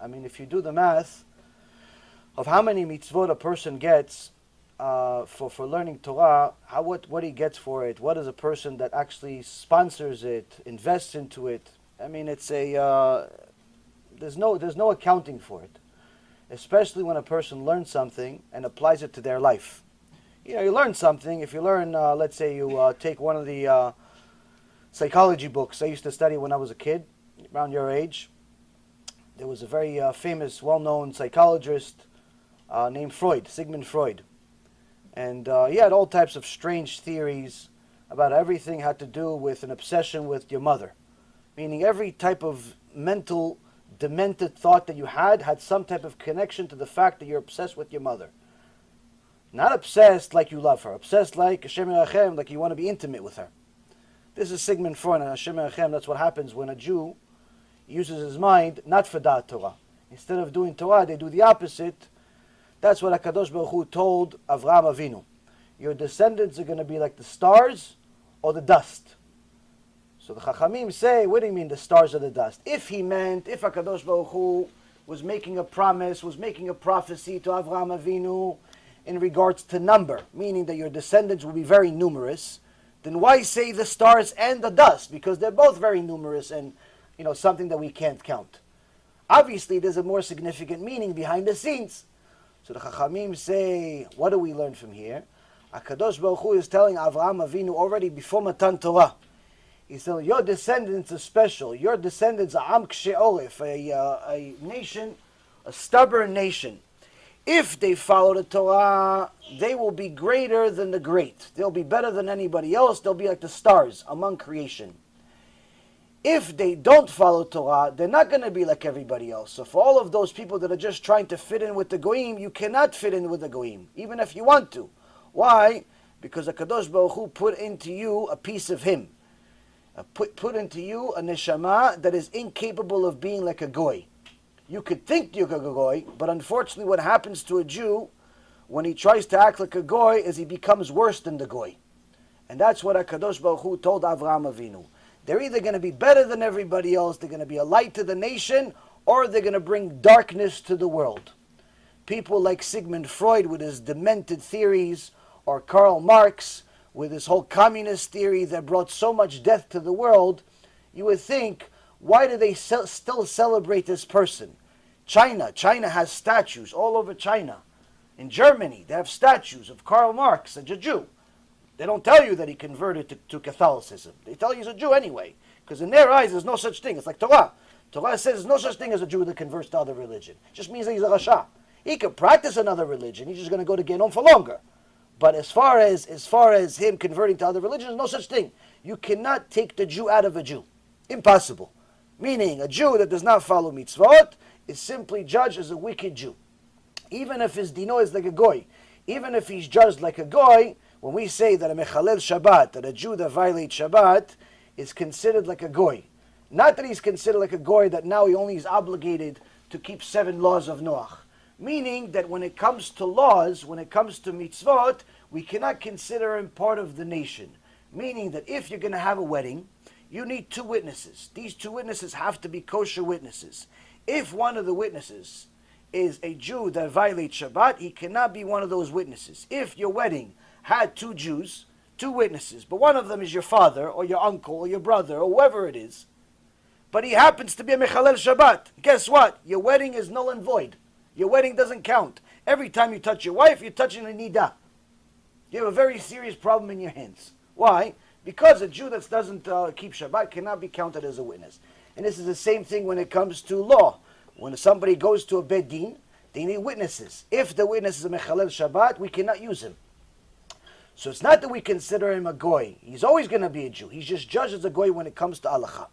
I mean, if you do the math of how many mitzvot a person gets for learning Torah, what he gets for it, what is a person that actually sponsors it, invests into it. I mean, it's there's no accounting for it, especially when a person learns something and applies it to their life. You know, you learn something. If you learn, let's say you take one of the psychology books I used to study when I was a kid, around your age. There was a very famous, well-known psychologist named Freud, Sigmund Freud. And he had all types of strange theories about everything had to do with an obsession with your mother. Meaning every type of mental, demented thought that you had some type of connection to the fact that you're obsessed with your mother. Not obsessed like you love her. Obsessed like Hashem Erachem, like you want to be intimate with her. This is Sigmund Freud and Hashem Erachem. That's what happens when a Jew uses his mind not for Da'at Torah. Instead of doing Torah, they do the opposite. That's what HaKadosh Baruch Hu told Avraham Avinu. Your descendants are going to be like the stars or the dust. So the Chachamim say, what do you mean the stars or the dust? If HaKadosh Baruch Hu was making a promise, was making a prophecy to Avraham Avinu in regards to number, meaning that your descendants will be very numerous, then why say the stars and the dust? Because they're both very numerous and, you know, something that we can't count. Obviously, there's a more significant meaning behind the scenes. So the Chachamim say, what do we learn from here? HaKadosh Baruch Hu is telling Avraham Avinu already before Matan Torah. He's telling, your descendants are special. Your descendants are Am Kshe Oref, a nation, a stubborn nation. If they follow the Torah, they will be greater than the great. They'll be better than anybody else. They'll be like the stars among creation. If they don't follow Torah, they're not going to be like everybody else. So for all of those people that are just trying to fit in with the Goyim, you cannot fit in with the Goyim, even if you want to. Why? Because HaKadosh Baruch Hu put into you a piece of Him. Put into you a neshama that is incapable of being like a Goy. You could think you're a Goy, but unfortunately what happens to a Jew when he tries to act like a Goy is he becomes worse than the Goy. And that's what HaKadosh Baruch Hu told Avraham Avinu. They're either going to be better than everybody else, they're going to be a light to the nation, or they're going to bring darkness to the world. People like Sigmund Freud with his demented theories, or Karl Marx with his whole communist theory that brought so much death to the world, you would think, why do they still celebrate this person? China has statues all over China. In Germany, they have statues of Karl Marx, a Jew. They don't tell you that he converted to Catholicism. They tell you he's a Jew anyway. Because in their eyes, there's no such thing. It's like Torah. Torah says there's no such thing as a Jew that converts to other religion. It just means that he's a Rasha. He could practice another religion. He's just going to go to Genom for longer. But as far as him converting to other religions, there's no such thing. You cannot take the Jew out of a Jew. Impossible. Meaning, a Jew that does not follow mitzvot is simply judged as a wicked Jew. Even if his dino is like a goy, even if he's judged like a goy, when we say that a mechalel Shabbat, that a Jew that violates Shabbat, is considered like a goy. Not that he's considered like a goy that now he only is obligated to keep 7 laws of Noach. Meaning that when it comes to laws, when it comes to mitzvot, we cannot consider him part of the nation. Meaning that if you're going to have a wedding, you need 2 witnesses. These 2 witnesses have to be kosher witnesses. If one of the witnesses is a Jew that violates Shabbat, he cannot be one of those witnesses. If your wedding had 2 Jews, 2 witnesses, but one of them is your father or your uncle or your brother or whoever it is, but he happens to be a mechalel Shabbat, guess what? Your wedding is null and void. Your wedding doesn't count. Every time you touch your wife, you're touching the nidah. You have a very serious problem in your hands. Why? Because a Jew that doesn't keep Shabbat cannot be counted as a witness. And this is the same thing when it comes to law. When somebody goes to a bed din, they need witnesses. If the witness is a mechalel Shabbat, we cannot use him. So it's not that we consider him a goy. He's always going to be a Jew. He's just judged as a goy when it comes to halakha.